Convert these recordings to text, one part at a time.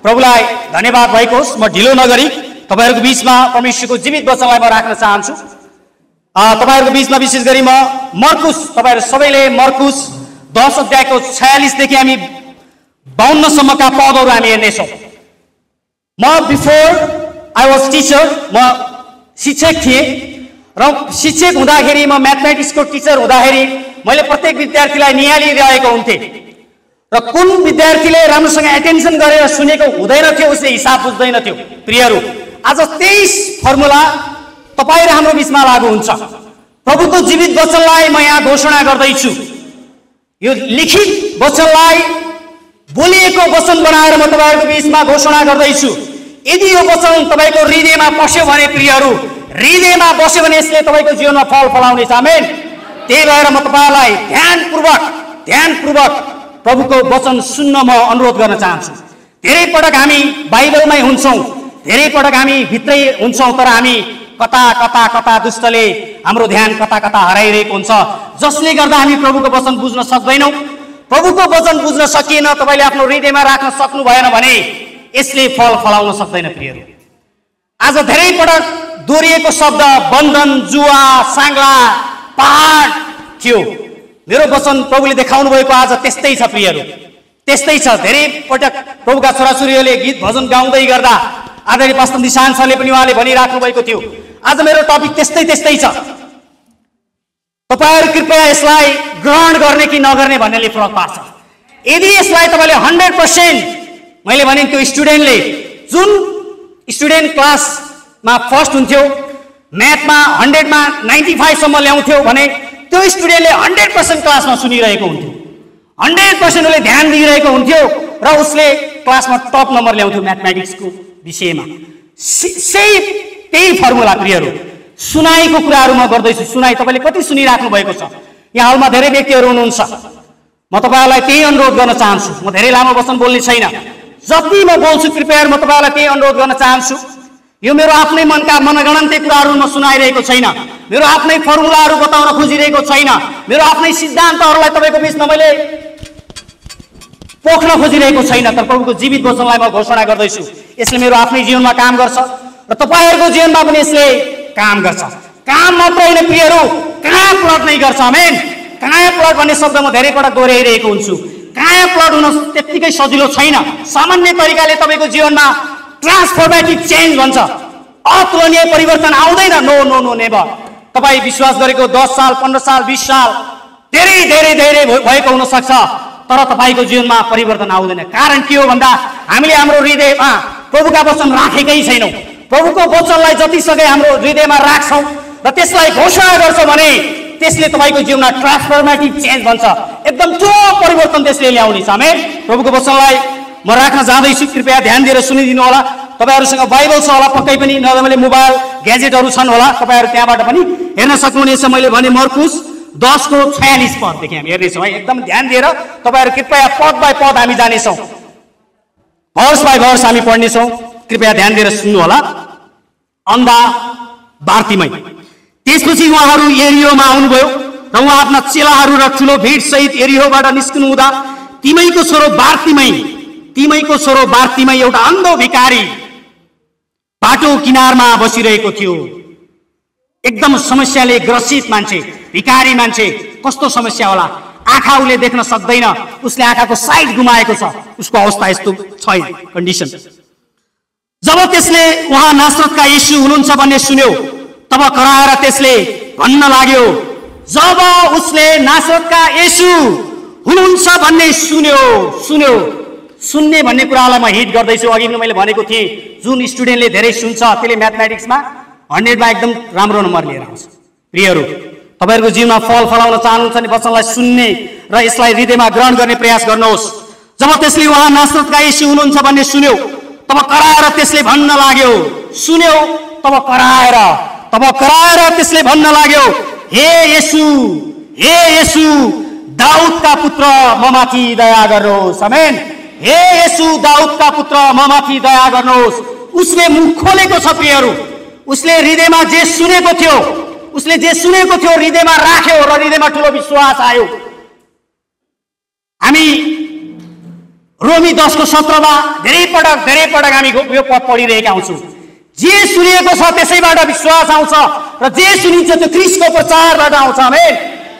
प्रभुलाई धन्यवाद भएको होस्। म ढिलो नगरी तपाईहरुको बीचमा परमेश्वरको जीवित वचनलाई म राख्न चाहन्छु। तपाईहरुको बीचमा विशेष गरी म मर्कुस, तपाईहरु सबैले मर्कुस 10 अध्यायको 46 देखि हामी 52 सम्मका पदहरु हामी हेर्नेछौँ। म बिफोर आई वाज टिचर, म शिक्षक थिएँ र शिक्षक हुँदाखेरि म म्याथमेटिक्सको टिचर हुँदाखेरि मैले प्रत्येक विद्यार्थीलाई निहालिरहेको हुन्थे र कुन विद्यार्थीले राम्रोसँग एटेन्सन गरेर सुनेको हुँदैन थियो उसले हिसाब बुझ्दैन थियो। प्रियहरू, आज 23 फर्मुला तपाईँ र हाम्रो बीचमा लागू हुन्छ। प्रभुको जीवित वचनलाई म यहाँ घोषणा गर्दैछु। यो लिखित वचनलाई बोलिएको वचन बनाएर म तपाईहरुको बीचमा घोषणा गर्दैछु। यदि यो वचन तपाईको हृदयमा पस्यो भने प्रियहरू, हृदयमा बस्यो भने यसले तपाईको जीवनमा फल फलाउनेछ। आमेन। त्यही भएर म तपाईलाई ध्यानपूर्वक प्रभुको वचन सुन्न म अनुरोध गर्न चाहन्छु। धेरै पटक हामी बाइबलमै हुन्छौँ, धेरै पटक हामी भित्रै हुन्छौँ, तर हामी कता दुष्टले हाम्रो ध्यान कता हराइरहेको हुन्छ, जसले गर्दा हामी प्रभुको वचन बुझ्न सक्दैनौँ। प्रभुको वचन बुझ्न सकिएन, तपाईले आफ्नो हृदयमा राख्न सक्नु भएन भने यसले फल फलाउन सक्दैन। प्रियहरू, आज धेरै पटक दोहोरिएको शब्द बन्धन, जुवा, साङ्ला, पहाड थियो। मेरो वचन प्रभुले देखाउनु भएको आज त्यस्तै छ। प्रियहरू, त्यस्तै छ। धेरै पटक प्रभुका छोराछोरीहरूले गीत भजन गाउँदै गर्दा आदरणीय पास्टर निशान सरले पनि उहाँले भनिराख्नु भएको थियो। आज मेरो टपिक त्यस्तै छ। तपाईहरु कृपया यसलाई ग्रहण गर्ने कि नगर्ने भन्नेले फरक पार्छ। यदि यसलाई तपाईले 100%, मैले भने त्यो स्टुडेन्टले जुन स्टुडेन्ट क्लासमा फर्स्ट हुन्थ्यो, म्याथमा 100 मा 95 सम्म ल्याउँथ्यो भने त्यो स्टुडेन्टले 100% क्लासमा सुनिरहेको हुन्थ्यो, 100% उसले ध्यान दिइरहेको हुन्थ्यो र उसले क्लासमा टप नम्बर ल्याउँथ्यो म्याथमेटिक्सको विषयमा। त्यही फर्मुला। प्रियहरू, सुनाइको कुराहरू म गर्दैछु। सुनाइ तपाईले कति सुनिराख्नु भएको छ? यहाँ हलमा धेरै व्यक्तिहरू हुनुहुन्छ। म तपाईहरुलाई त्यही अनुरोध गर्न चाहन्छु। म धेरै लामो वचन बोल्ने छैन। जति म बोल्छु कृपया म तपाईहरुलाई त्यही अनुरोध गर्न चाहन्छु। यो मेरो आफ्नै मनका मनगणन्ते कुराहरू म सुनाइरहेको छैन, मेरो आफ्नै फर्मुलाहरू बताउन खोजिरहेको छैन, मेरो आफ्नै सिद्धान्तहरूलाई तपाईको बीचमा मैले पोख्न खोजिरहेको छैन, तर प्रभुको जीवित वचनलाई म घोषणा गर्दैछु। यसले मेरो आफ्नै जीवनमा काम गर्छ र तपाईहरुको जीवनमा पनि यसले काम गर्छ। काम मात्र होइन प्रियहरू, काया प्लट नै गर्छ। आमेन। काया प्लट भन्ने शब्द म धेरै पटक दोहोर्याइरहेको हुन्छु। काया प्लट हुन त्यत्तिकै सजिलो छैन। सामान्य तरिकाले तपाईको जीवनमा ट्रान्सफर्मेटिभ चेन्ज भन्छ, अतुलनीय परिवर्तन आउँदैन। No never. तपाई विश्वास गरेको 10 साल, 15 साल, 20 साल धेरै भएको हुन सक्छ, तर तपाईको जीवनमा परिवर्तन आउँदैन। कारण के हो भन्दा हामीले हाम्रो हृदयमा प्रभुका वचन राखेकै छैनौं। प्रभुको वचनलाई जतिसकै हाम्रो हृदयमा राख्छौं र त्यसलाई घोषणा गर्छौं भने त्यसले तपाईको जीवनमा ट्रान्सफर्मेटिभ चेन्ज भन्छ। एकदम ठूलो परिवर्तन त्यसले ल्याउने छ। आमेन। प्रभुको वचनलाई म राख्न जाँदैछु। कृपया ध्यान दिएर सुनिदिनु होला। तपाईहरुसँग बाइबल छ होला पक्कै पनि, नभए मोबाइल ग्याजेटहरु छन् होला, तपाईहरु त्यहाँबाट पनि हेर्न सक्नुहुनेछ। मैले भने मर्कुस 10 को 46 पददेखि हामी हेर्नेछौँ है। एकदम ध्यान दिएर तपाईहरु कृपया पद बाइ पद हामी जानेछौँ, भर्स बाइ भर्स हामी पढ्नेछौँ। कृपया ध्यान दिएर सुन्नु होला। अन्धा बार्तिमै। त्यसपछि उहाँहरू एरियोमा आउनुभयो र उहाँ आफ्ना चेलाहरू र ठूलो भीड सहित एरियोबाट निस्किनु हुँदा तिमैको छोरो बार्तिमै एउटा अन्धो भिखारी बाटो किनारमा बसिरहेको थियो। एकदम समस्याले ग्रसित मान्छे, भिखारी मान्छे। कस्तो समस्या होला? आँखा उसले देख्न सक्दैन, उसले आँखाको साइड गुमाएको छ, उसको अवस्था यस्तो छ कन्डिसन। जब त्यसले उहाँ नासरतका येशू हुनुहुन्छ भन्ने सुन्यो, तब कराएर त्यसले भन्न लाग्यो। जब उसले नासरतका येशू हुनुहुन्छ भन्ने सुन्यो। सुन्ने भन्ने कुरालाई म हिट गर्दैछु। अघि पनि मैले भनेको थिएँ, जुन स्टुडेन्टले धेरै सुन्छ त्यसले म्याथमेटिक्समा 100 मा एकदम राम्रो नम्बर लिएर आउँछ। प्रियहरू, तपाईहरुको जीवनमा फल फलाउन चाहनुहुन्छ भने वचनलाई सुन्ने र यसलाई हृदयमा ग्रहण गर्ने प्रयास गर्नुहोस्। जब त्यसले उहाँ नासरतका येशू हुनुहुन्छ भन्ने सुन्यो, तब कराएर त्यसले भन्न लाग्यो। सुन्यो, तब कराएर त्यसले भन्न लाग्यो, हे येशू दाउदका पुत्र ममाथि दया गर्नुहोस्। आमेन। हे येशू दाउदका पुत्र ममाथि दया गर्नुहोस्। उसले मुख खोलेको छ। प्रियहरू, उसले हृदयमा जे सुनेको थियो हृदयमा राख्यो र हृदयमा ठूलो विश्वास आयो। हामी रोमी 10 को 17 मा धेरै पटक हामी यो पद पढिरहेका हुन्छौँ। जे सुनिएको छ त्यसैबाट विश्वास आउँछ र जे सुनिन्छ त्यो ख्रीष्टको प्रचारबाट आउँछ। आमेन।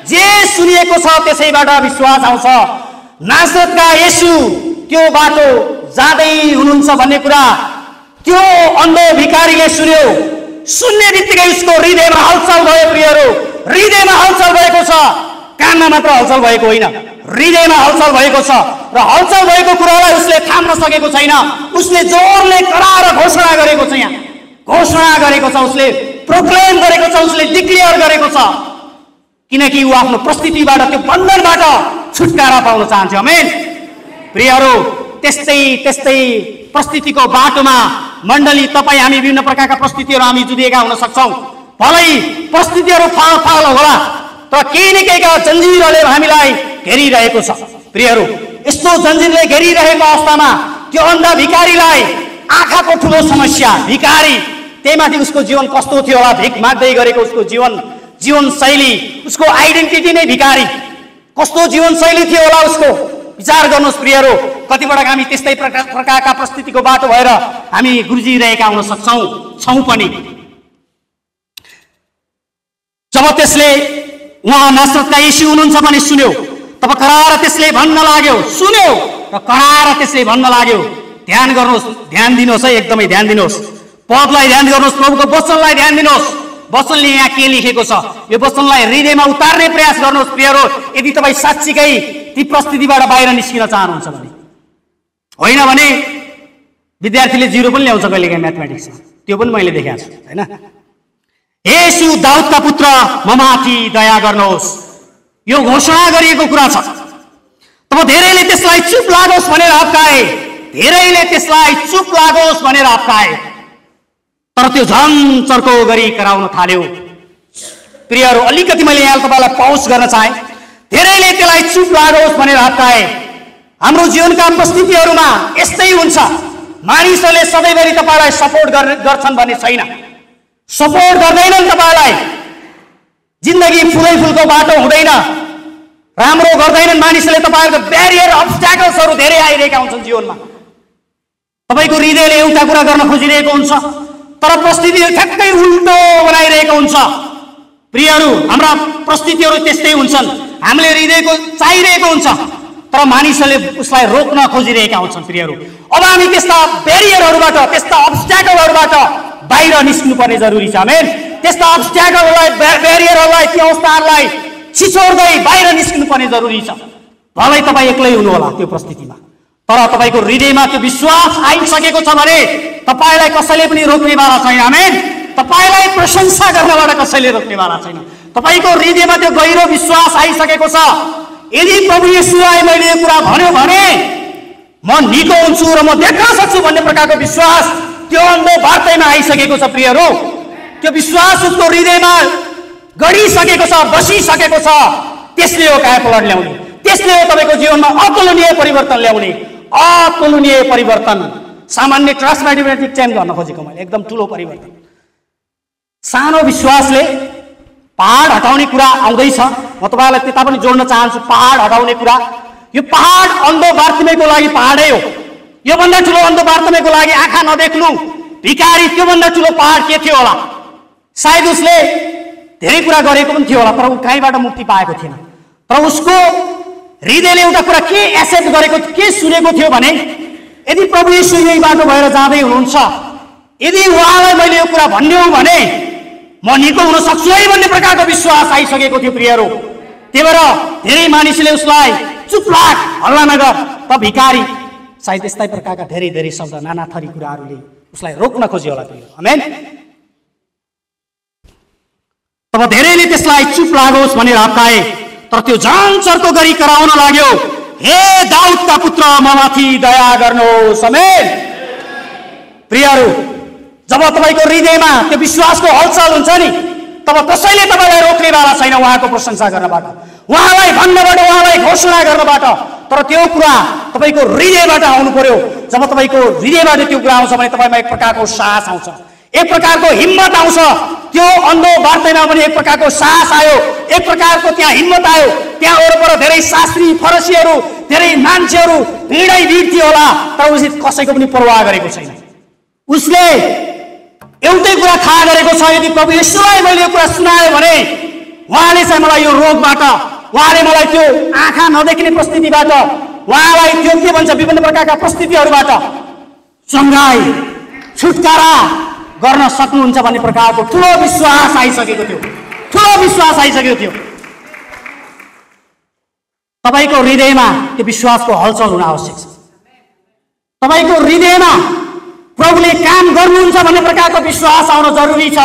जे सुनिएको छ त्यसैबाट विश्वास आउँछ। नासरतका येशू त्यो बाटो जाँदै हुनुहुन्छ भन्ने कुरा त्यो अन्धो भिखारीले सुन्यो। सुन्ने बित्तिकै उसको हृदयमा हलचल भयो। प्रियहरू, हृदयमा हलचल भएको छ, कानमा मात्र हलचल भएको होइन, हृदयमा हलचल भएको छ र हलचल भएको कुरालाई उसले थाम्न सकेको छैन। उसले जोरले कराएर घोषणा गरेको छ। यहाँ घोषणा गरेको छ, उसले प्रोक्लेम गरेको छ, उसले डिक्लेयर गरेको छ, किनकि ऊ आफ्नो परिस्थितिबाट त्यो बन्धनबाट छुटकारा पाउन चाहन्छ। आमेन। प्रियहरू, त्यस्तै परिस्थितिको बाटोमा मण्डली तपाईँ हामी विभिन्न प्रकारका परिस्थितिहरू हामी जुधिएका हुन सक्छौँ। भलै परिस्थितिहरू फाल होला तर केही न केहीका जन्जिरले हामीलाई घेरिरहेको छ। प्रियहरू, यस्तो जन्जिरले घेरिरहेको अवस्थामा त्यो अन्धा भिखारीलाई आँखाको ठुलो समस्या, भिखारी, त्यहीमाथि उसको जीवन कस्तो थियो होला, भिख माग्दै गरेको उसको जीवनशैली, उसको आइडेन्टिटी नै भिखारी, कस्तो जीवनशैली थियो होला उसको। विचार गर्नुहोस् प्रियहरू, कतिपटक हामी त्यस्तै प्रकारका परिस्थितिको बाटो भएर हामी गुज्रिरहेका हुन छौँ पनि। जब त्यसले उहाँ नासरतका येशू हुनुहुन्छ भने सुन्यो, तब कराएर त्यसले भन्न लाग्यो, सुन्यो र कराएर त्यसले भन्न लाग्यो। ध्यान गर्नुहोस्, ध्यान दिनुहोस् है, एकदमै ध्यान दिनुहोस्। पदलाई ध्यान गर्नुहोस्, प्रभुको वचनलाई ध्यान दिनुहोस्। वचनले यहाँ के लेखेको छ यो वचनलाई हृदयमा उतार्ने प्रयास गर्नुहोस्। प्रियहरू, यदि तपाईँ साँच्चीकै ती परिस्थितिबाट बाहिर निस्किन चाहनुहुन्छ भने, होइन भने विद्यार्थीले 0 पनि ल्याउँछ कहिलेकाहीँ म्याथमेटिक्समा, त्यो पनि मैले देखाएको छु होइन। येशू दाउदका पुत्र ममाथि दया गर्नुहोस्, यो घोषणा गरिएको कुरा छ। तब धेरैले त्यसलाई चुप लागोस् भनेर हप्काए, धेरैले त्यसलाई चुप लागोस् भनेर हप्काए, तर त्यो झन् चर्को गरी कराउन थाल्यो। प्रियहरू, अलिकति मैले यहाँ तपाईँलाई पाउस गर्न चाहे। धेरैले त्यसलाई चुप लागोस् भनेर हप्काए। हाम्रो जीवनका परिस्थितिहरूमा यस्तै हुन्छ। मानिसहरूले सधैँभरि तपाईँलाई सपोर्ट गर्छन् भन्ने छैन, सपोर्ट गर्दैनन् तपाईँलाई। जिन्दगी फुलको बाटो हुँदैन, राम्रो गर्दैनन् मानिसले। तपाईँहरूको ब्यारियर, अब्स्ट्याकल्सहरू धेरै आइरहेका हुन्छन् जीवनमा। तपाईँको हृदयले एउटा कुरा गर्न खोजिरहेको हुन्छ तर परिस्थितिले ठ्याक्कै उल्टो बनाइरहेको हुन्छ। प्रियहरू, हाम्रा परिस्थितिहरू त्यस्तै हुन्छन्। हामीले हृदयको चाहिरहेको हुन्छ तर मानिसहरूले उसलाई रोक्न खोजिरहेका हुन्छन्। प्रियहरू, अब हामी त्यस्ता ब्यारियरहरूबाट, त्यस्ता अब्स्ट्याकलहरूबाट बाहिर निस्किनुपर्ने जरुरी छ। आमेन। त्यस्ता अब्स्ट्याकलहरूलाई, ब्यारियरहरूलाई, त्यो अवस्थाहरूलाई छिचोर्दै बाहिर निस्किनुपर्ने जरुरी छ। भलै तपाईँ एक्लै हुनुहोला त्यो परिस्थितिमा, तर तपाईँको हृदयमा त्यो विश्वास आइसकेको छ भने तपाईँलाई कसैले पनि रोक्नेवाला छैन। आमेन। तपाईँलाई प्रशंसा गर्नबाट कसैले रोक्नेवाला छैन। तपाईँको हृदयमा त्यो गहिरो विश्वास आइसकेको छ। यदि प्रभु येशूलाई मैले यो कुरा भन्यो भने म निको हुन्छु र म देख्न सक्छु भन्ने प्रकारको विश्वास त्यो अन्धो वार्तामा आइसकेको छ। प्रियहरू, त्यो विश्वास उसको हृदयमा गढिसकेको छ, बसिसकेको छ। त्यसले हो कायापलट ल्याउने, त्यसले हो तपाईँको जीवनमा अतुलनीय परिवर्तन ल्याउने। अतुलनीय परिवर्तन, सामान्य ट्रान्समेटिक चेन्ज गर्न खोजेको मैले, एकदम ठुलो परिवर्तन। सानो विश्वासले पहाड हटाउने कुरा आउँदैछ। म तपाईँलाई त्यता पनि जोड्न चाहन्छु। पहाड हटाउने कुरा, यो पहाड अन्धो बार्तिमेको लागि पहाडै हो। योभन्दा ठुलो अन्धो बार्तिमेको लागि आँखा नदेख्नु भिखारी, त्योभन्दा ठुलो पहाड के थियो होला? सायद उसले धेरै कुरा गरेको पनि थियो होला तर ऊ कहीँबाट मुक्ति पाएको थिएन। तर उसको हृदयले एउटा कुरा के एक्सेप्ट गरेको, के सुनेको थियो भने यदि प्रभु येशू यही बाटो भएर जाँदै हुनुहुन्छ, यदि उहाँलाई मैले यो कुरा भन्ने हो भने म निको हुन सक्छु है भन्ने प्रकारको विश्वास आइसकेको थियो। प्रियहरू, त्यही भएर धेरै मानिसले उसलाई चुप लाग, हल्ला नगर, त भिखारी, सायद यस्तै प्रकारका धेरै शब्द, नाना थरी कुराहरूले उसलाई रोक्न खोज्यो होला। आमेन। तब धेरैले त्यसलाई चुप लागोस् भनेर हप्काए, तर त्यो झन् चर्को गरी कराउन लाग्यो, हे दाउदका पुत्र ममाथि दया गर्नुहोस्। आमेन। प्रियहरू, जब तपाईँको हृदयमा त्यो विश्वासको हलचल हुन्छ नि, तब कसैले तपाईँलाई रोक्नेवाला छैन उहाँको प्रशंसा गर्नबाट, उहाँलाई भन्नबाट, उहाँलाई घोषणा गर्नबाट। तर त्यो कुरा तपाईँको हृदयबाट आउनु पर्यो। जब तपाईँको हृदयबाट त्यो कुरा आउँछ भने तपाईँमा एक प्रकारको साहस आउँछ, एक प्रकारको हिम्मत आउँछ। त्यो अन्धो वार्तामा पनि एक प्रकारको साहस आयो, एक प्रकारको त्यहाँ हिम्मत आयो। त्यहाँ वरपर धेरै शास्त्री फरिसीहरू, धेरै मान्छेहरू भिडै भिड थियो होला, तर उसले कसैको पनि परवाह गरेको छैन। उसले एउटै कुरा थाहा गरेको छ, यदि प्रभु येशूलाई मैले यो कुरा सुनाएँ भने उहाँले चाहिँ मलाई यो रोगबाट, उहाँले मलाई त्यो आँखा नदेख्ने परिस्थितिबाट, उहाँलाई त्यो के भन्छ विभिन्न प्रकारका परिस्थितिहरूबाट चङ्गाई छुटकारा गर्न सक्नुहुन्छ भन्ने प्रकारको ठुलो विश्वास आइसकेको थियो, ठुलो विश्वास आइसकेको थियो। तपाईको हृदयमा त्यो विश्वासको हलचल हुन आवश्यक छ। तपाईको हृदयमा प्रभुले काम गर्नुहुन्छ भन्ने प्रकारको विश्वास आउन जरुरी छ।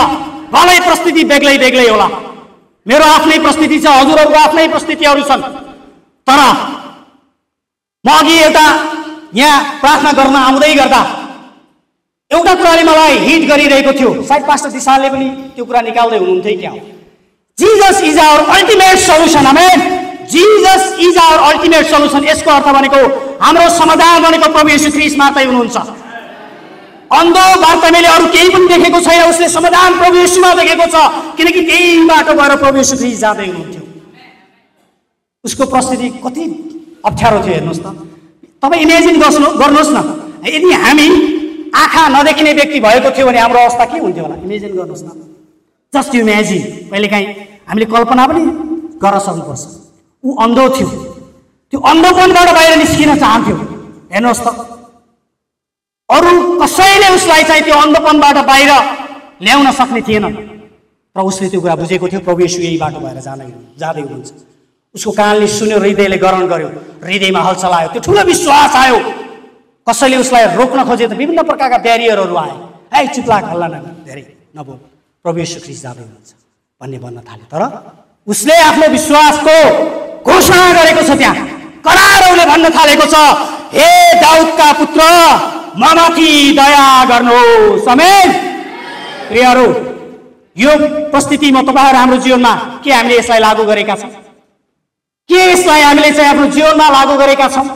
भलै परिस्थिति बेग्लै बेग्लै होला, मेरो आफ्नै परिस्थिति छ, हजुरहरूको आफ्नै परिस्थितिहरू छन्, तर म अघि एउटा यहाँ प्रार्थना गर्न आउँदै गर्दा एउटा कुराले मलाई हिट गरिरहेको थियो। सायद पास्टर दिशालले पनि त्यो कुरा निकाल्दै हुनुहुन्थ्यो क्या। Jesus is our ultimate solution. Amen. Jesus is our ultimate solution. यसको अर्थ भनेको हाम्रो समाधान भनेको प्रभु येशू ख्रीष्ट मात्रै हुनुहुन्छ। अन्धो बार्तिमेले अरू केही पनि देखेको छैन, उसले समाधान प्रभु येशूमा देखेको छ, किनकि त्यही बाटो गएर प्रभु येशू ख्रीष्ट जाँदै हुनुहुन्थ्यो। उसको परिस्थिति कति अप्ठ्यारो थियो हेर्नुहोस् त। तपाईँ इमेजिन गर्नुहोस् न, यदि हामी आँखा नदेखिने व्यक्ति भएको थियो भने हाम्रो अवस्था के हुन्थ्यो होला, इमेजिन गर्नुहोस् न। Just imagine. कहिलेकाहीँ हामीले कल्पना पनि गर्न सक्नुपर्छ। ऊ अन्धो थियो, त्यो अन्धोपनबाट बाहिर निस्किन चाहन्थ्यो। हेर्नुहोस् त, अरू कसैले उसलाई चाहिँ त्यो अन्धोपनबाट बाहिर ल्याउन सक्ने थिएन, र उसले त्यो कुरा बुझेको थियो प्रभु येशू यही बाटो भएर जाँदै हुनुहुन्छ। उसको कानले सुन्यो, हृदयले ग्रहण गर्यो, हृदयमा हलचल आयो, त्यो ठुलो विश्वास आयो। कसैले उसलाई रोक्न खोजे त विभिन्न प्रकारका ब्यारियरहरू आए। है चुप्लाक, हल्ला धेरै नबोल, प्रभु येशू ख्रीष्ट जाँदै हुनुहुन्छ भन्न थाल्यो। तर उसले आफ्नो विश्वासको घोषणा गरेको छ। त्यहाँ करारौले भन्न थालेको छ, हे दाउदका पुत्र ममाथि दया गर्नुहोस्। आमेन। प्रियहरू, यो परिस्थितिमा तपाईहरु हाम्रो जीवनमा के हामीले यसलाई लागू गरेका छौं? के यसलाई हामीले चाहिँ आफ्नो जीवनमा लागू गरेका छौं?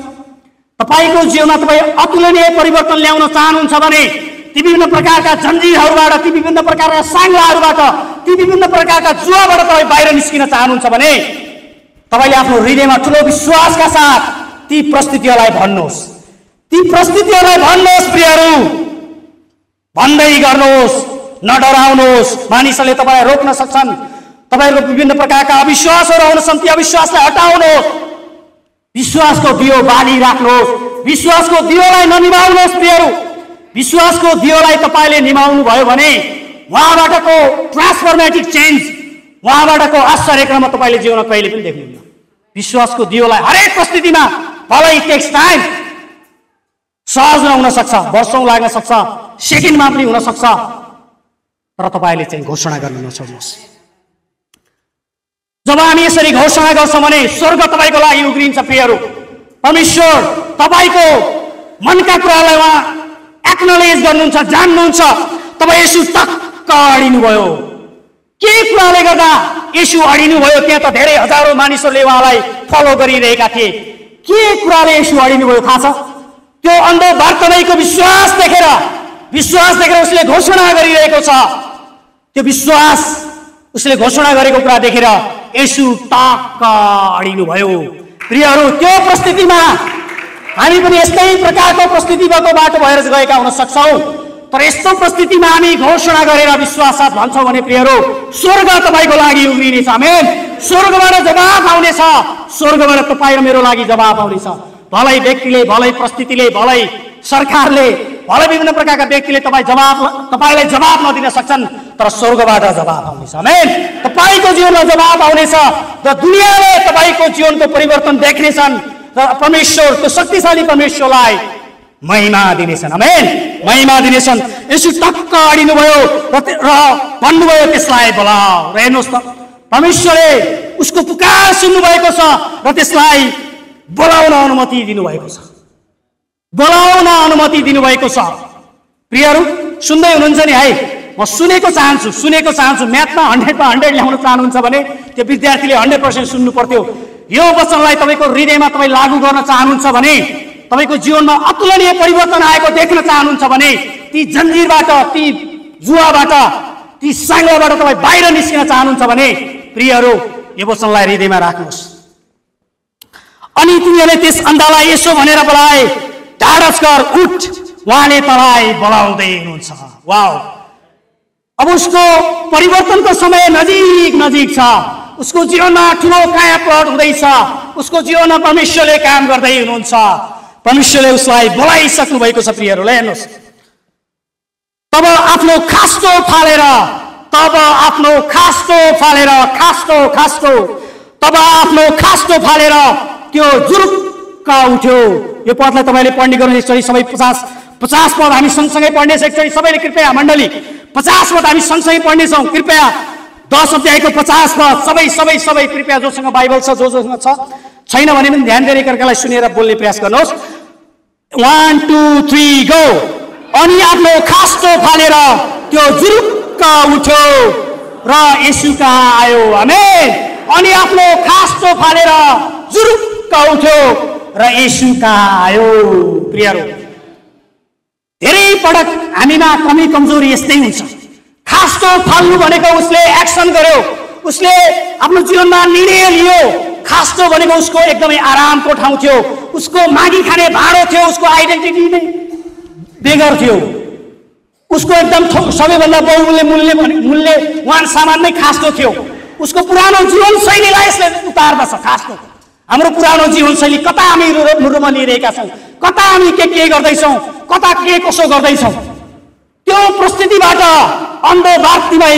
तपाईको जीवनमा तपाई अतुलनीय परिवर्तन ल्याउन चाहनुहुन्छ भने ती विभिन्न प्रकारका जन्जिरहरूबाट, ती विभिन्न प्रकारका सांगलाहरूबाट, ती विभिन्न प्रकारका जुवाबाट तपाई बाहिर निस्किन चाहनुहुन्छ भने तपाईले आफ्नो हृदयमा ठूलो विश्वासका साथ ती परिस्थितिहरूलाई भन्नुहोस्। ती परिस्थितिहरूलाई भन्नुहोस् प्रियहरू, भन्दै गर्नुहोस्, नडराउनुहोस्। मानिसहरूले तपाईलाई रोक्न सक्छन्, तपाईहरुको विभिन्न प्रकारका अविश्वासहरू आउछन्, ती अविश्वासलाई हटाउनुहोस्। विश्वासको दियो बाली राख्नुहोस्, विश्वासको दियोलाई ननिभाउनुहोस् प्रियहरू। विश्वासको दियोलाई तपाईले निभाउनु भयो भने वहाँबाटको ट्रान्सफर्मेटिभ चेन्ज, वहाँबाटको आश्चर्यक्रम तपाईले जीवनमा कहिले पनि देख्नुहुन्न। विश्वासको दियोलाई हरेक परिस्थितिमा, भलै टेक्स टाइम, सहज नहुन सक्छ, वर्षौं लाग्न सक्छ, सेकेन्डमा पनि हुन सक्छ, तर तपाईले चाहिँ घोषणा गर्न नछोड्नुहोस्। जब हामी यसरी घोषणा गर्छौं भने स्वर्ग तपाईको लागि उग्रिन्छ प्रियहरू। परमेश्वर तपाईको मनका कुरालाई उहाँ एक्नोलेज गर्नुहुन्छ, जान्नुहुन्छ। तपाई येशू टक्क अडिनु भयो। के कुराले गर्दा येशू अडिनु भयो? त्यहाँ त धेरै हजारौं मानिसहरूले उहाँलाई फलो गरिरहेका थिए। के कुराले येशू अडिनु भयो थाहा छ? त्यो अन्धो बार्तिमेको विश्वास देखेर उसले घोषणा गरिरहेको छ। त्यो विश्वास, उसले घोषणा गरेको कुरा देखेर येशू टक्क अडिनु भयो। प्रियहरू, त्यो परिस्थितिमा हामी पनि यस्तै प्रकारको परिस्थिति भएको बाटो भएर गएका हुन सक्छौं, तर यस्तो परिस्थितिमा हामी घोषणा गरेर विश्वाससाथ भन्छौं भने प्रियहरू, स्वर्ग तपाईको लागि उग्रिनेछ। आमेन। स्वर्गबाट जवाफ आउनेछ, स्वर्गबाट तपाई र मेरो लागि जवाफ आउनेछ। भलै व्यक्तिले, भलै परिस्थितिले, भलै सरकारले, भलै विभिन्न प्रकारका व्यक्तिले तपाईलाई जवाफ नदिन सक्छन्, तर स्वर्गबाट जवाफ आउनेछ। आमेन। तपाईको जीवनमा जवाफ आउनेछ र दुनियाँले तपाईको जीवनको परिवर्तन देख्नेछन् र परमेश्वर, त्यो शक्तिशाली परमेश्वरलाई महिमा दिनेछन्। आमेन। महिमा दिनेछन्। येशू टक्क अडिनु भयो र भन्नुभयो त्यसलाई बोलाऊ। र हेर्नुहोस् त, परमेश्वरले उसको पुकार सुन्नु भएको छ र त्यसलाई बोलाउन अनुमति दिनुभएको छ। बोलाउन अनुमति दिनुभएको छ। प्रियहरू, सुन्दै हुनुहुन्छ नि है? म सुनेको चाहन्छु। म्याथमा 100 ल्याउन चाहनुहुन्छ भने त्यो विद्यार्थीले 100% सुन्नु पर्थ्यो। यो वचनलाई तपाईको हृदयमा तपाई लागू गर्न चाहनुहुन्छ भने, तपाईको जीवनमा अतुलनीय परिवर्तन आएको देख्न चाहनुहुन्छ भने ती जन्जिरबाट, ती जुवाबाट, ती साङ्लाबाट तपाईँ बाहिर निस्किन चाहनुहुन्छ भने प्रियहरू यो वचनलाई हृदयमा राख्नुहोस्। अनि तिनीहरूले त्यस अन्धालाई यसो भनेर बोलाए, ढाडस गर, उठ, उहाँले तँलाई बोलाउँदै हुनुहुन्छ। वाउ! अब उसको परिवर्तनको समय नजिक नजिक छ। उसको जीवनमा ठुलो कायापलट हुँदैछ। उसको जीवनमा परमेश्वरले काम गर्दै हुनुहुन्छ। परमेश्वरले उसलाई बोलाइसक्नु भएको छ। प्रियहरूलाई हेर्नुहोस्, तब आफ्नो खास्तो फालेर त्यो जुरुक्क उठ्यो। यो पदलाई तपाईँले पढ्ने गर्नु एकचोटि सबै 50 पद हामी सँगसँगै पढ्नेछौँ। एकचोटि सबैले कृपया मण्डली 50 पद हामी सँगसँगै पढ्नेछौँ। कृपया 10 अध्यायको 50 पद सबै कृपया जोसँग बाइबल छ, जोसँग छ, छैन भने पनि ध्यान दिएर एकअर्कालाई सुनेर बोल्ने प्रयास गर्नुहोस्। 1 2 3 गो। अनि आफ्नो खास्तो फालेर त्यो जुरुक्क उठ्यो र येशू कहाँ आयो। आमेन। अनि आफ्नो खास्तो फालेर जुरुक्क उठ्यो र येशू कहाँ आयो। प्रियहरू, धेरै पटक हामीमा कमी कमजोरी यस्तै हुन्छ। खास्तो फाल्नु भनेको उसले एक्सन गर्यो, उसले आफ्नो जीवनमा निर्णय लियो। खास्तो भनेको उसको एकदमै आरामको ठाउँ थियो, उसको मागी खाने भाँडो थियो, उसको आइडेन्टिटी नै बेगर थियो, उसको एकदम सबैभन्दा मूल्यवान सामान नै खास्तो थियो। उसको पुरानो जीवनशैलीलाई यसले उतार्दछ। खास्तो हाम्रो पुरानो जीवनशैली, कता हामी रुरुमा लिइरहेका छौँ, कता हामी के गर्दैछौँ, कता के कसो गर्दैछौँ, त्यो परिस्थितिबाट अन्धो बार्तिमै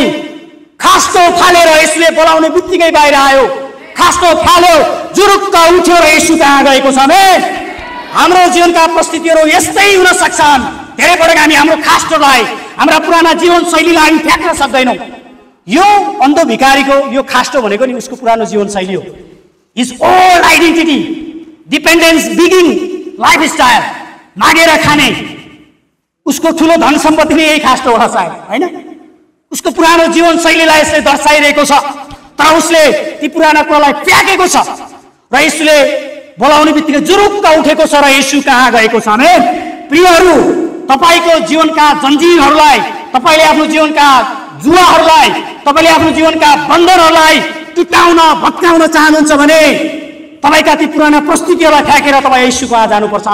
खास्तो फालेर यसले बोलाउने बित्तिकै बाहिर आयो। खास्तो फाल्यो, जुरुक्क उठ्यो र येशू कहाँ गएको छ। हाम्रो जीवनका परिस्थितिहरू यस्तै हुन सक्छन्। धेरै पटक हामी हाम्रो खास्टोलाई, हाम्रा पुराना जीवनशैलीलाई हामी फ्याँक्न सक्दैनौँ। यो अन्धो भिखारीको यो खास्टो भनेको नि उसको पुरानो जीवनशैली हो। हिज ओल्ड आइडेन्टिटी, डिपेन्डेन्स, बिगिङ लाइफस्टाइल, मागेर खाने, उसको ठुलो धन सम्पत्ति नै यही खास्टो होला सायद, होइन? उसको पुरानो जीवनशैलीलाई यसले दर्शाइरहेको छ। तर उसले ती पुराना कुरालाई फ्याँकेको छ र यसले बोलाउने बित्तिकै जुरुक्क उठेको छ र येशू कहाँ गएको छ। प्रियहरू, तपाईँको जीवनका जन्जिरहरूलाई, तपाईँले आफ्नो जीवनका जुवाहरूलाई, तपाईँले आफ्नो जीवनका बन्धनहरूलाई टुटाउन भत्काउन चाहनुहुन्छ भने तपाईँका ती पुराना परिस्थितिहरूलाई फ्याँकेर तपाईँ येशू कहाँ जानुपर्छ।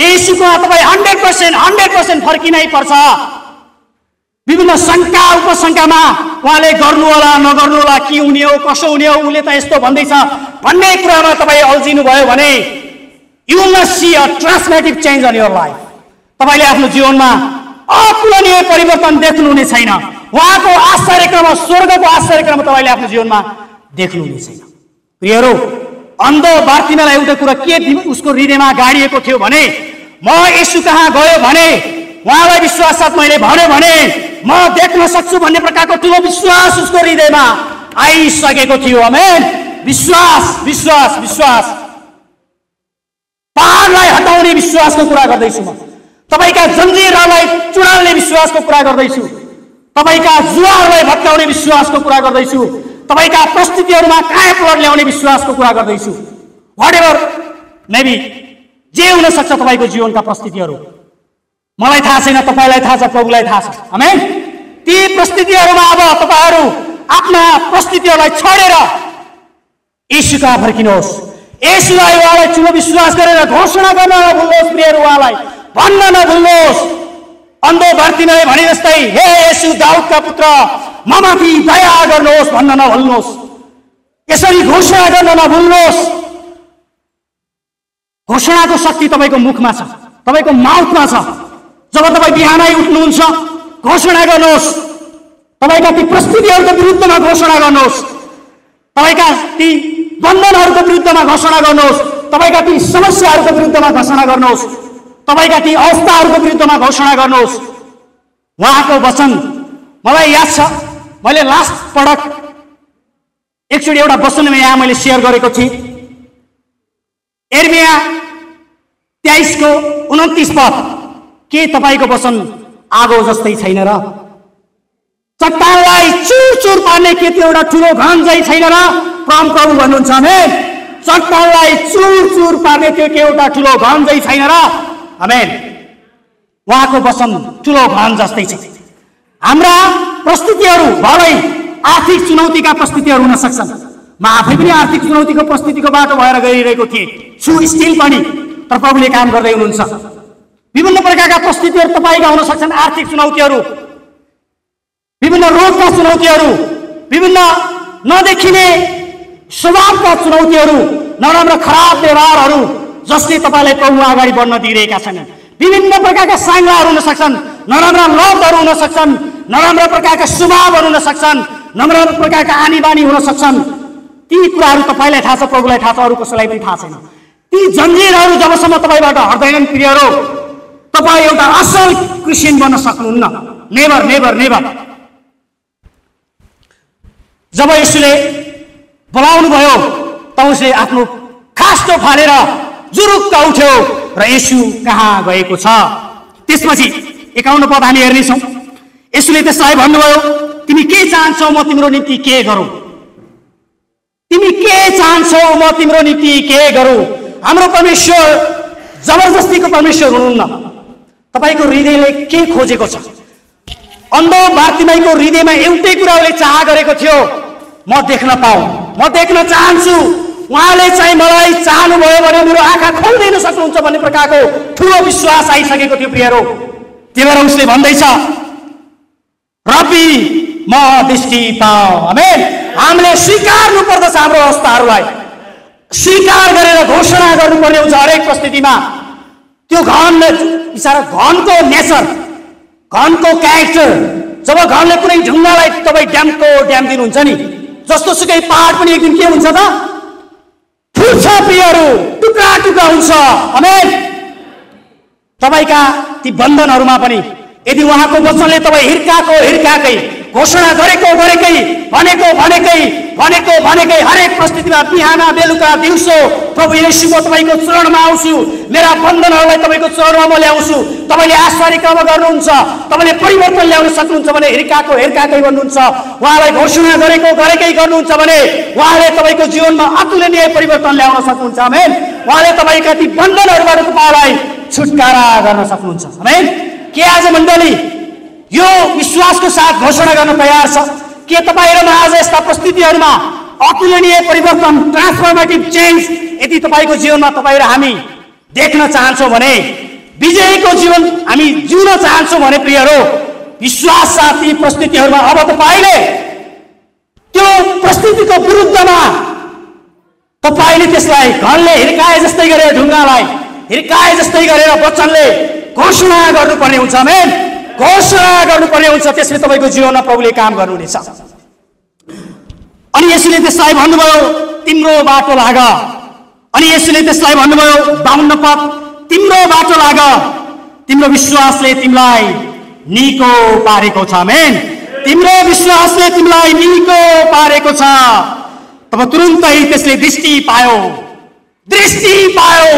येशू कहाँ तपाईँ 100% फर्किनै पर्छ। विभिन्न शङ्का उपशङ्कामा उहाँले गर्नु होला नगर्नु होला, के हुने हो कसो हुने हो, उसले त यस्तो भन्दैछ भन्ने कुरामा तपाईँ अल्झिनु भयो भने you must see a transformative change in your life. तपाईँले आफ्नो जीवनमा अतुलनीय परिवर्तन देख्नुहुने छैन। उहाँको आश्चर्यक्रम, स्वर्गको आश्चर्यक्रम तपाईँले आफ्नो जीवनमा देख्नुहुने छैन। प्रियहरू, अन्धो बार्तिमेलाई एउटा कुरा के उसको हृदयमा गाडिएको थियो भने, म येशू कहाँ गयो भने उहाँलाई विश्वास साथ मैले भन्यो भने म देख्न सक्छु भन्ने प्रकारको ठुलो विश्वास उसको हृदयमा आइसकेको थियो। आमेन। विश्वास विश्वास विश्वास पहाडलाई हटाउने विश्वासको कुरा गर्दैछु म। तपाईँका जन्जिरहरूलाई चुडाउने विश्वासको कुरा गर्दैछु। तपाईँका जुवाहरूलाई भत्काउने विश्वासको कुरा गर्दैछु। तपाईँका परिस्थितिहरूमा कायापलट ल्याउने विश्वासको कुरा गर्दैछु। व्हाटएभर मेबी जे हुन सक्छ तपाईँको जीवनका परिस्थितिहरू, मलाई थाहा छैन, तपाईँलाई थाहा छ, प्रभुलाई थाहा छ। आमेन। ती परिस्थितिहरूमा अब तपाईँहरू आफ्ना परिस्थितिहरूलाई छोडेर येशू कहाँ फर्किनुहोस्। येशूलाई, उहाँलाई ठुलो विश्वास गरेर घोषणा गर्न नभुल्नुहोस्। प्रियहरू, उहाँलाई भन्न नभुल्नुहोस्। अन्धो बार्तिमेले भने जस्तै, हे येशू दाउदका पुत्र, ममाथि दया गर्नुहोस् भन्न नभुल्नुहोस्। यसरी घोषणा गर्न नभुल्नुहोस्। घोषणाको शक्ति तपाईँको मुखमा छ, तपाईँको माउथमा छ। जब तपाईँ बिहानै उठ्नुहुन्छ, घोषणा गर्नुहोस्। तपाईँका ती परिस्थितिहरूको विरुद्धमा घोषणा गर्नुहोस्। तपाईँका ती बन्धनहरूको विरुद्धमा घोषणा गर्नुहोस्। तपाईँका ती समस्याहरूको विरुद्धमा घोषणा गर्नुहोस्। तपाईँका ती अवस्थाहरूको विरुद्धमा घोषणा गर्नुहोस्। उहाँको वचन मलाई याद छ, मैले लास्ट पटक एकचोटि एउटा वचन यहाँ मैले सेयर गरेको थिएँ। यिर्मया 23:29 पद, के तपाईँको वचन आगो जस्तै छैन र? चट्टानलाई चुर पार्ने के त्यो एउटा ठुलो घन चाहिँ छैन र? प्रभु भन्नुहुन्छ आमेन। चट्टानलाई चुर पार्ने त्यो के एउटा ठुलो घन चाहिँ छैन र? आमेन। उहाँको वचन ठुलो घन जस्तै छ। हाम्रा प्रस्तुतिहरू भलै आर्थिक चुनौतीका प्रस्तुतिहरू हुन सक्छन्। म आफै पनि आर्थिक चुनौतीको प्रस्तुतिको बाटो भएर गइरहेको थिएँ, छु स्टिल पनि, तर प्रभुले काम गर्दै हुनुहुन्छ। विभिन्न प्रकारका प्रस्तुतिहरू तपाईँका हुन सक्छन्, आर्थिक चुनौतीहरू, विभिन्न रोगका चुनौतीहरू, विभिन्न नदेखिने स्वभावका चुनौतीहरू, नराम्रो खराब व्यवहारहरू जसले तपाईँलाई प्रभु अगाडि बढ्न दिइरहेका छैनन्। विभिन्न प्रकारका साङ्गाहरू हुन सक्छन्, नराम्रा लतहरू हुन सक्छन्, नराम्रा प्रकारका स्वभावहरू हुन सक्छन्, नराम्रा प्रकारका आनी बानी हुन सक्छन्। ती कुराहरू तपाईँलाई थाहा छ, प्रभुलाई थाहा छ, अरू कसैलाई पनि थाहा छैन। ती जन्जिरहरू जबसम्म तपाईँबाट हट्दैनन् प्रियहरू, तपाईँ एउटा असल क्रिस्चियन बन्न सक्नुहुन्न। Never never never. जब यसुले बोलाउनु भयो तब उसले आफ्नो खास्टो फालेर जुरुक्क उठ्यो र यसु कहाँ गएको छ। त्यसपछि 51 पद हामी हेर्नेछौँ। यसुले त्यसलाई भन्नुभयो, तिमी के चाहन्छौ, म तिम्रो निम्ति के गरौँ? तिमी के चाहन्छौ, म तिम्रो निम्ति के गरौँ? हाम्रो परमेश्वर जबरजस्तीको परमेश्वर हुनुहुन्न। तपाईँको हृदयले के खोजेको छ? अन्धो बार्तिमाईको हृदयमा एउटै कुरा उसले चाह गरेको थियो, म देख्न पाऊँ, म देख्न चाहन्छु। उहाँले चाहिँ मलाई चाहनुभयो भने मेरो आँखा खोलिदिन सक्नुहुन्छ भन्ने प्रकारको ठुलो विश्वास आइसकेको थियो प्रियहरू। त्यही भएर उसले भन्दैछ, रब्बी म दृष्टि पाऊ। आमेन। हामीले स्वीकार्नु पर्दछ, हाम्रो अवस्थाहरूलाई स्वीकार गरेर घोषणा गर्नुपर्ने हुन्छ हरेक परिस्थितिमा। त्यो घन बिचारा घनको नेचर, घनको क्यारेक्टर, जब घनले कुनै ढुङ्गालाई तपाईँ ड्यामको ड्याम दिनुहुन्छ नि, जस्तो सुकै पहाड पनि एक दिन के हुन्छ त? फुट्छ प्रियहरू, टुक्रा टुक्रा हुन्छ। आमेन। तपाईँका ती बन्धनहरूमा पनि यदि उहाँको वचनले तपाईँ हिर्काकै घोषणा गरेकै भनेकै हरेक परिस्थितिमा बिहान बेलुका दिउँसो प्रभु येशू म तपाईँको चरणमा आउँछु, मेरा बन्धनहरूलाई तपाईँको चरणमा म ल्याउँछु, तपाईँले आश्चर्य काम गर्नुहुन्छ, तपाईँले परिवर्तन ल्याउन सक्नुहुन्छ भने हिर्काकै भन्नुहुन्छ। उहाँलाई घोषणा गरेकै गर्नुहुन्छ भने उहाँले तपाईँको जीवनमा अतुलनीय परिवर्तन ल्याउन सक्नुहुन्छ। आमेन। उहाँले तपाईँका ती बन्धनहरूबाट तपाईँलाई छुटकारा गर्न सक्नुहुन्छ। आमेन। के आज मण्डली यो विश्वासको साथ घोषणा गर्न तयार छ? के तपाईँहरूमा आज यस्ता परिस्थितिहरूमा अतुलनीय परिवर्तन, ट्रान्सफर्मेटिभ चेन्ज यदि तपाईँको जीवनमा तपाईँ र हामी देख्न चाहन्छौँ भने, विजयीको जीवन हामी जिउन चाहन्छौँ भने प्रियहरू, विश्वास साथ यी परिस्थितिहरूमा अब तपाईँले त्यो परिस्थितिको विरुद्धमा तपाईँले त्यसलाई घरले हिर्काए जस्तै गरेर, ढुङ्गालाई हिर्काए जस्तै गरेर वचनले घोषणा गर्नुपर्ने हुन्छ। आमेन। घोषणा गर्नुपर्ने हुन्छ, त्यसले तपाईँको जीवनमा प्रभुले काम गर्नुहुनेछ। अनि यसुले त्यसलाई भन्नुभयो, तिम्रो बाटो लाग। अनि यसुले त्यसलाई भन्नुभयो, 52 पद, तिम्रो बाटो लाग, तिम्रो विश्वासले तिमीलाई निको पारेको छ। आमेन। तिम्रो विश्वासले तिमीलाई निको पारेको छ। तब तुरुन्तै त्यसले दृष्टि पायो।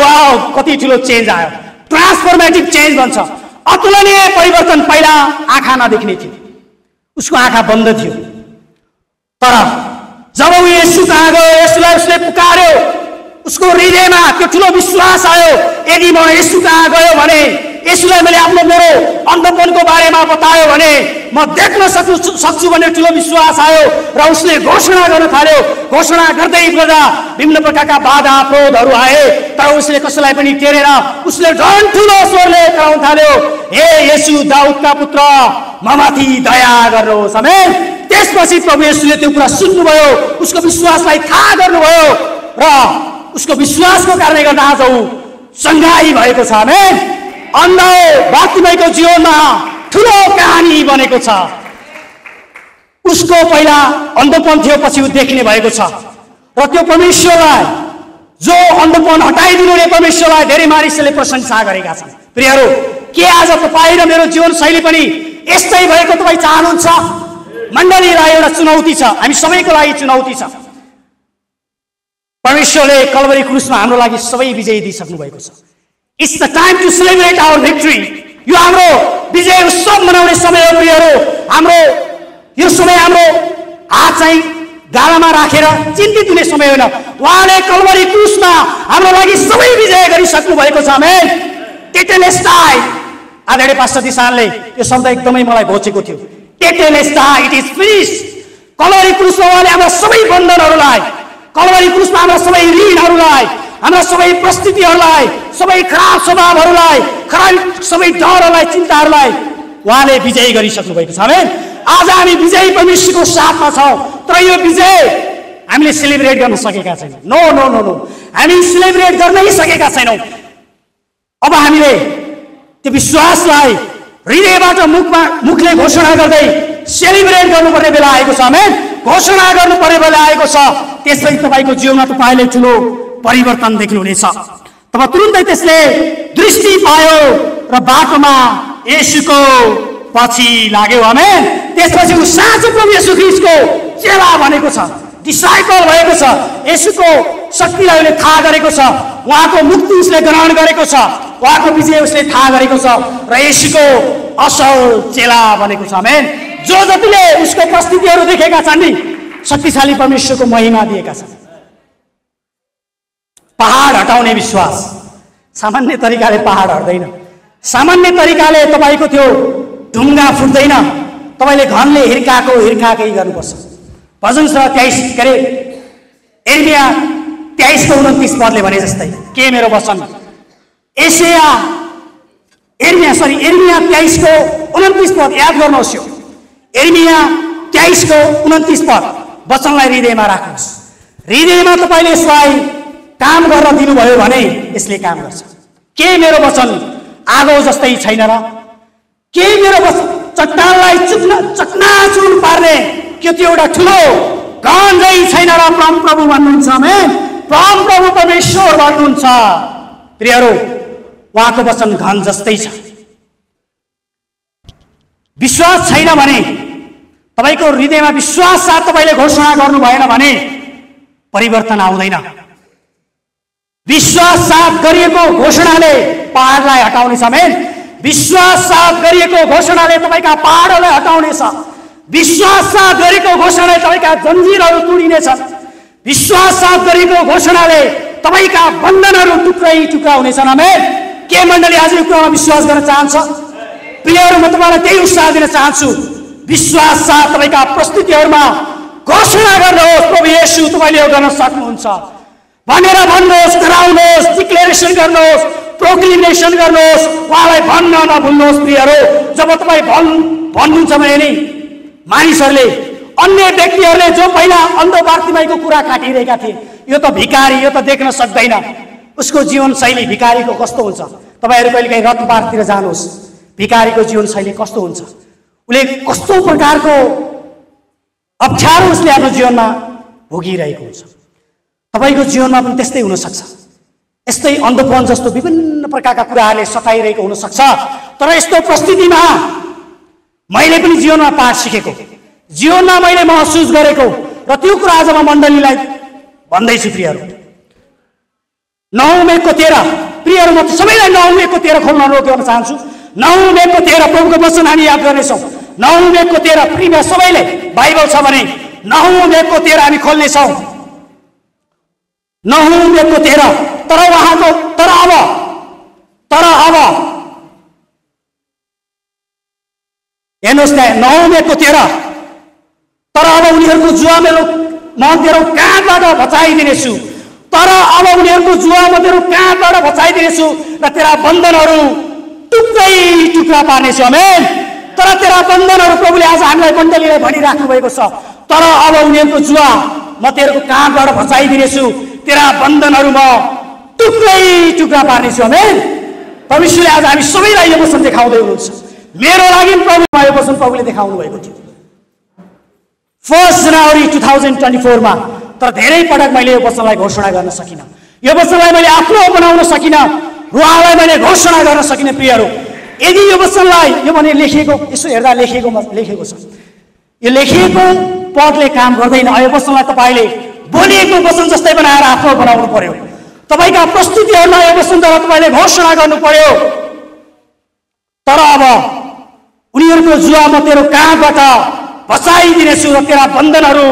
वाउ, कति ठुलो चेन्ज आयो, ट्रान्सफर्मेटिभ चेन्ज भन्छ। अतुलनीय परिवर्तन। पहिला आँखा नदेख्ने थियो, उसको आँखा बन्द थियो, तर जब ऊ येशू कहाँ गयो, येशूलाई उसले पुकार्यो, उसको हृदयमा त्यो ठुलो विश्वास आयो, यदि म येशू कहाँ गयो भने, येशूलाई मैले आफ्नो मेरो अन्धपनको बारेमा बतायो भने म देख्न सक्छु भन्ने ठुलो विश्वास आयो र उसले घोषणा गर्न थाल्यो। घोषणा गर्दै गर्दा विभिन्न प्रकारका बाधा अवरोधहरू आए, तर उसले कसैलाई पनि टेरेन, उसले झन् ठुलो स्वरले कराउन थाल्यो, हे येशू दाउदका पुत्र, ममाथि दया गर्नुहोस्। आमेन। त्यसपछि प्रभु येशूले त्यो कुरा सुन्नुभयो, उसको विश्वासलाई थाहा गर्नुभयो र उसको विश्वासको कारणले गर्दा आज ऊ चङ्गाई भएको छ। आमेन। अन्धो बार्तिमाईको जीवनमा ठुलो कहानी बनेको छ। उसको पहिला अन्धोपन थियो, पछि ऊ देख्ने भएको छ र त्यो परमेश्वरलाई, जो अन्धोपन हटाइदिनु हुने परमेश्वरलाई धेरै मानिसहरूले प्रशंसा गरेका छन्। प्रियहरू, के आज तपाईँ र मेरो जीवनशैली पनि यस्तै भएको तपाईँ चाहनुहुन्छ? मण्डलीलाई एउटा चुनौती छ, हामी सबैको लागि चुनौती छ। परमेश्वरले कल्वरी क्रुसमा हाम्रो लागि सबै विजय दिइसक्नु भएको छ। It's the time to celebrate our victory. यो हाम्रो विजय उत्सव मनाउने समय हो प्रियहरू। हाम्रो यो समय हाम्रो हात चाहिँ गालामा राखेर चिन्तित हुने समय होइन। उहाँले कल्वरी क्रुसमा हाम्रो लागि सबै विजय गरिसक्नु भएको छ। आमेन। टेटेलेस्टाई। आदरणीय पास्टर दिशानले यो शब्द एकदमै मलाई घोचेको थियो। टेटेलेस्टा, इट इज फिनिश। कलवरी क्रुसमा उहाँले हाम्रा सबै बन्धनहरूलाई, कलवरी क्रुसमा हाम्रा सबै ऋणहरूलाई, हाम्रा सबै परिस्थितिहरूलाई, सबै खराब स्वभावहरूलाई, खराब सबै डरहरूलाई, चिन्ताहरूलाई उहाँले विजय गरिसक्नु भएको छ। आमेन। आज हामी विजयी परमेश्वरको साथमा छौँ, तर यो विजय हामीले सेलिब्रेट गर्न सकेका छैनौँ। नो नो नो नो, हामी सेलिब्रेट गर्नै सकेका छैनौँ। अब हामीले त्यो विश्वासलाई हृदयबाट मुखले घोषणा गर्दै सेलिब्रेट गर्नुपर्ने बेला आएको छ। आमेन। घोषणा गर्नुपर्ने बेला आएको छ। त्यसपछि तपाईँको जीवनमा तपाईँले ठुलो परिवर्तन देख्नुहुनेछ। तब तुरुन्तै त्यसले दृष्टि पायो र बाटोमा येशूको पछि लाग्यो। आमेन। त्यसपछि ऊ साँचो प्रभु येशू ख्रीष्टको चेला बनेको छ, डिसाइपल भएको छ। येशूको शक्तिलाई उसले थाहा गरेको छ, उहाँको मुक्ति उसले ग्रहण गरेको छ, उहाँको विजय उसले थाहा गरेको छ र येशूको असल चेला बनेको छ। आमेन। जो जतिले उसको परिस्थितिहरू देखेका छन् नि, शक्तिशाली परमेश्वरको महिमा दिएका छन्। पहाड हटाउने विश्वास सामान्य तरिकाले पहाड हट्दैन। सामान्य तरिकाले तपाईँको त्यो ढुङ्गा फुट्दैन। तपाईँले घनले हिर्काकै गर्नुपर्छ। भजन 23 के अरे एर्मिया 23:29 पदले भने जस्तै, के मेरो वचन एर्मिया 23:29 पद याद गर्नुहोस्। यो एर्मिया 23:29 पद वचनलाई हृदयमा राख्नुहोस्। हृदयमा तपाईँले यसलाई काम गर्न दिनुभयो भने यसले काम गर्छ। के मेरो वचन आगो जस्तै छैन र? के मेरो वचन चट्टानलाई चकनाचुर पार्ने के त्यो एउटा ठुलो गन्जै छैन र? परमप्रभु भन्नुहुन्छ। आमेन। परमप्रभु परमेश्वर भन्नुहुन्छ। प्रियहरू, उहाँको वचन घन जस्तै छ। विश्वास छैन भने, तपाईँको हृदयमा विश्वास साथ तपाईँले घोषणा गर्नु भएन भने परिवर्तन आउँदैन। विश्वास साथ गरिएको घोषणाले पहाडलाई हटाउनेछ। आमेन। विश्वास साथ गरिएको घोषणाले तपाईँका पहाडलाई हटाउनेछ। विश्वास साथ गरेको घोषणाले तपाईँका जन्जिरहरू तुडिनेछ। विश्वास साथ गरेको घोषणाले तपाईँका बन्धनहरू टुक्रै टुक्रा हुनेछन्। आमेन। के मण्डली आज यो कुरामा विश्वास गर्न चाहन्छ? प्रियहरू, म तपाईँलाई त्यही उत्साह दिन चाहन्छु। विश्वास साथ तपाईँका परिस्थितिहरूमा घोषणा गर्नुहोस्, प्रभु येशू तपाईँले यो गर्न सक्नुहुन्छ भनेर भन्नुहोस्, गराउनुहोस्, डिक्लेरेसन गर्नुहोस्, प्रोक्लेमेसन गर्नुहोस्, उहाँलाई भन्न नभुल्नुहोस्। प्रियहरू, जब तपाईँ भन्नुहुन्छ भने नि मानिसहरूले, अन्य व्यक्तिहरूले जो पहिला अन्ध बार्तिमाईको कुरा काटिरहेका थिए, यो त भिकारी, यो त देख्न सक्दैन, उसको जीवनशैली भिकारीको कस्तो हुन्छ? तपाईँहरू कहिलेकाहीँ रथबारतिर जानुहोस्, भिकारीको जीवनशैली कस्तो हुन्छ? उसले कस्तो प्रकारको अप्ठ्यारो उसले आफ्नो जीवनमा भोगिरहेको हुन्छ। तपाईँको जीवनमा पनि त्यस्तै हुनसक्छ। यस्तै अन्धपन जस्तो विभिन्न प्रकारका कुराहरूले सताइरहेको हुनसक्छ। तर यस्तो परिस्थितिमा मैले पनि जीवनमा पाठ सिकेको, जीवनमा मैले महसुस गरेको र त्यो कुरा आज म मण्डलीलाई भन्दैछु। प्रियहरू, 9:13, प्रियहरू, म सबैलाई 9:13 खोल्न रोक्न चाहन्छु। 9:13 प्रभुको वचन हामी याद गर्नेछौँ। 9:13 प्रिय सबैले बाइबल छ भने 9:13 हामी खोल्नेछौँ। 9:13 तर उहाँको तर अब हेर्नुहोस् न, 9:13 तर अब उनीहरूको जुवा मेरो म तेरो काँधबाट बचाइदिनेछु। तर अब उनीहरूको जुवा म तेरो काँधबाट बचाइदिनेछु र तेरा बन्धनहरू टुक्रै टुक्रा पार्नेछु। आमेन। तर तेरा बन्धनहरू प्रभुले आज हामीलाई मण्डलीलाई भनिराख्नु भएको छ। तर अब उनीहरूको जुवा म तेरो काँधबाट बचाइदिनेछु, तेरा बन्धनहरू म टुक्रै टुक्रा पार्नेछु। आमेन। परमेश्वरले आज हामी सबैलाई यो वचन देखाउँदै हुनुहुन्छ। मेरो लागि प्रभुमा यो वचन प्रभुले देखाउनु भएको थियो 1 जनवरी 2024 मा। तर धेरै पटक मैले यो वचनलाई घोषणा गर्न सकिनँ, यो वचनलाई मैले आफ्नो बनाउन सकिनँ, उहाँलाई मैले घोषणा गर्न सकिनँ। प्रियहरू, यदि यो वचनलाई यो भने लेखिएको, यसो हेर्दा लेखिएको छ, यो लेखिएको पदले काम गर्दैन। यो वचनलाई तपाईँले बोलिएको वचन जस्तै बनाएर आफ्नो बनाउनु पर्यो। तपाईँका प्रस्तुतिहरूलाई यो वचनद्वारा तपाईँले घोषणा गर्नु पर्यो। तर अब उनीहरूको जुवा म तेरो काँधबाट बचाइदिनेछु र तेरा बन्धनहरू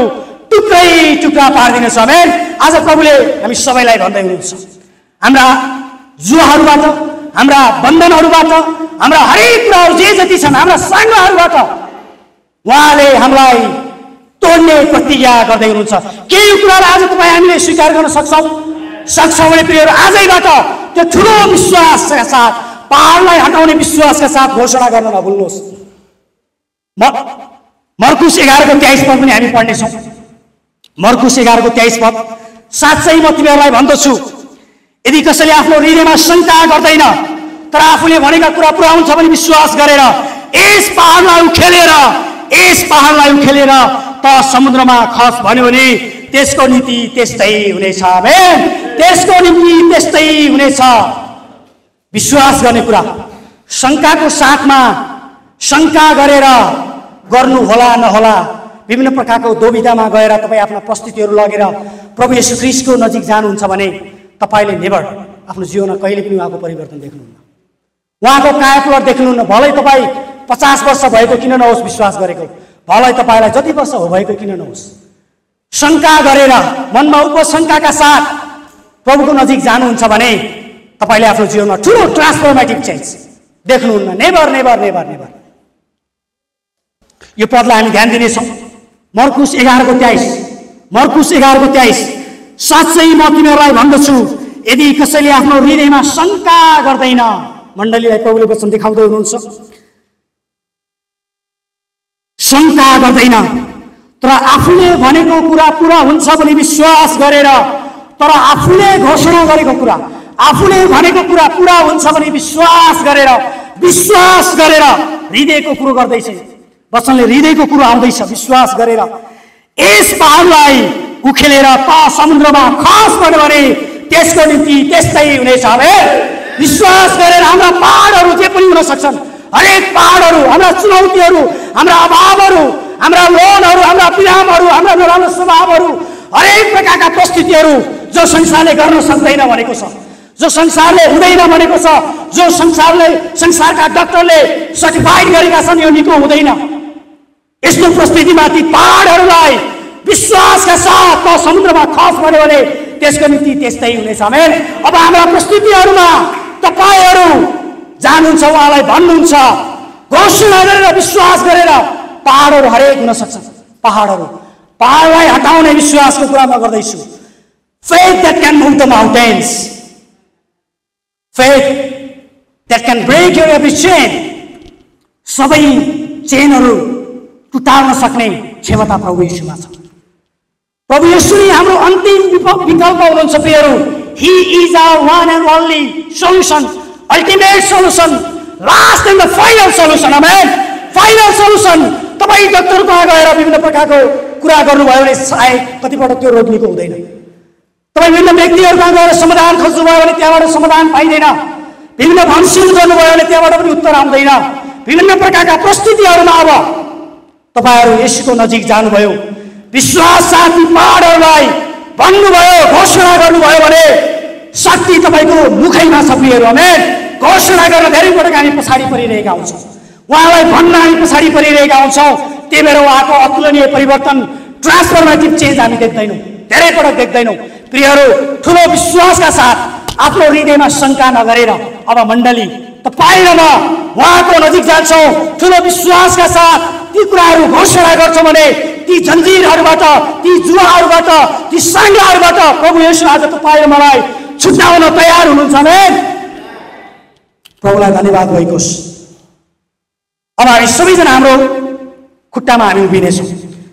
टुक्रै टुक्रा पारिदिनेछु। आमेन। आज प्रभुले हामी सबैलाई भन्दै हुनुहुन्छ, हाम्रा जुवाहरूबाट, हाम्रा बन्धनहरूबाट, हाम्रा हरेक कुराहरू जे जति छन्, हाम्रा साङ्गाहरूबाट उहाँले हामीलाई तोड्ने प्रतिज्ञा गर्दै हुनुहुन्छ। केही कुरालाई आज तपाईँ हामीले स्वीकार गर्न सक्छौँ भने प्रियहरू आजैबाट त्यो ठुलो विश्वासका साथ पहाडलाई हटाउने विश्वासका साथ घोषणा गर्न नभुल्नुहोस्। मर्कुस 11:23 पद पनि हामी पढ्नेछौँ। मर्कुस 11:23 पद, साँच्चै म तिमीहरूलाई भन्दछु, यदि कसैले आफ्नो हृदयमा शङ्का गर्दैन तर आफूले भनेका कुरा पुरा हुन्छ भने विश्वास गरेर यस पहाडलाई उखेलेर त समुद्रमा खस भन्यो भने त्यसको नीति त्यस्तै हुनेछ। आमेन। त्यसको नीति त्यस्तै हुनेछ। विश्वास गर्ने कुरा, शङ्काको साथमा शङ्का गरेर गर्नु होला नहोला, विभिन्न प्रकारको दुविधामा गएर तपाईँ आफ्ना प्रस्तुतिहरू लगेर प्रभु येशू ख्रीष्टको नजिक जानुहुन्छ भने तपाईँले नेभर आफ्नो जीवनमा कहिले पनि उहाँको परिवर्तन देख्नुहुन्न, उहाँको कायापलट देख्नुहुन्न। भलै तपाईँ 50 वर्ष भएको किन नहोस् विश्वास गरेको, भलै तपाईँलाई जति वर्ष हो भएको किन नहोस्, शङ्का गरेर मनमा उपशङ्काका साथ प्रभुको नजिक जानुहुन्छ भने तपाईँले आफ्नो जीवनमा ठुलो ट्रान्सफर्मेटिभ चेन्ज देख्नुहुन्न। Never never never never. यो पदलाई हामी ध्यान दिनेछौँ। मर्कुस 11:23, साँच्चै म तिमीहरूलाई भन्दछु, यदि कसैले आफ्नो हृदयमा शङ्का गर्दैन, मण्डलीलाई प्रभुले वचन देखाउँदै हुनुहुन्छ, शङ्का गर्दैन तर आफूले भनेको कुरा पुरा हुन्छ भने विश्वास गरेर, तर आफूले घोषणा गरेको कुरा, आफूले भनेको कुरा पुरा हुन्छ भने विश्वास गरेर हृदयको कुरो गर्दैछ। वचनले हृदयको कुरो आउँदैछ। विश्वास गरेर यस पहाडलाई उखेलेर त समुद्रमा खस भन्यो भने त्यसको निम्ति त्यस्तै हुनेछ। विश्वास गरेर हाम्रा पहाडहरू जे पनि हुन सक्छन्, हरेक पहाडहरू, हाम्रा चुनौतीहरू, हाम्रा अभावहरू, हाम्रा लोनहरू, हाम्रा विरामहरू, हाम्रा नराम्रो स्वभावहरू, हरेक प्रकारका परिस्थितिहरू जो संसारले गर्न सक्दैन भनेको छ, जो संसारले हुँदैन भनेको छ, जो संसारका डाक्टरले सर्टिफाइड गरेका छन् यो निको हुँदैन, यस्तो परिस्थितिमाथि पहाडहरूलाई विश्वासका साथ समुद्रमा खस भन्यो भने त्यसको निम्ति त्यस्तै हुनेछ। आमेन। अब हाम्रा परिस्थितिहरूमा तपाईहरू जानुहुन्छ, उहाँलाई भन्नुहुन्छ, घोषणा गरेर विश्वास गरेर पहाडहरू हरेक हुन सक्छ। पहाडलाई हटाउने विश्वासको कुरा म गर्दैछु। Faith that can move the mountains, faith that can break your every chain, सबै चेनहरू टुटाउन सक्ने क्षमता प्रभु येशूमा छ। प्रभु येशू नै हाम्रो अन्तिम विकल्प हुनुहुन्छ प्रियहरू। He is our one and only solution, ultimate solution, last and the final solution. Amen. Final solution. तपाईँ डाक्टरको गएर विभिन्न प्रकारको कुरा गर्नुभयो भने सायद कतिपटक त्यो रोग निको हुँदैन। तपाईँ विभिन्न व्यक्तिहरूमा गएर समाधान खोज्नुभयो भने त्यहाँबाट समाधान पाइँदैन। विभिन्न भनसिल गर्नुभयो भने त्यहाँबाट पनि उत्तर आउँदैन। विभिन्न प्रकारका परिस्थितिहरूमा अब तपाईहरू येशूको नजिक जानुभयो, विश्वास साथ पहाडहरूलाई भन्नुभयो, घोषणा गर्नुभयो भने शक्ति तपाईँको मुखैमा छ प्रियहरू। आमेन। घोषणा गर्न धेरै पटक हामी पछाडि परिरहेका हुन्छौँ, उहाँलाई भन्न हामी पछाडि परिरहेका हुन्छौँ। त्यही भएर उहाँको अतुलनीय परिवर्तन, ट्रान्सफर्मेटिभ चेन्ज हामी देख्दैनौँ, धेरै पटक देख्दैनौँ। प्रियहरू, ठुलो विश्वासका साथ आफ्नो हृदयमा शङ्का नगरेर अब मण्डली तपाईँ र म उहाँको नजिक जान्छौँ। ठुलो विश्वासका साथ ती कुराहरू घोषणा गर्छौँ भने ती जन्जिरहरूबाट, ती जुवाहरूबाट, ती साङ्गाहरूबाट प्रभु येशू आज तपाईँ र मलाई छुट्याउन तयार हुनुहुन्छ। आमेन। प्रभुलाई धन्यवाद भइकोस्। अब हामी सबैजना हाम्रो खुट्टामा हामी उभिनेछौँ।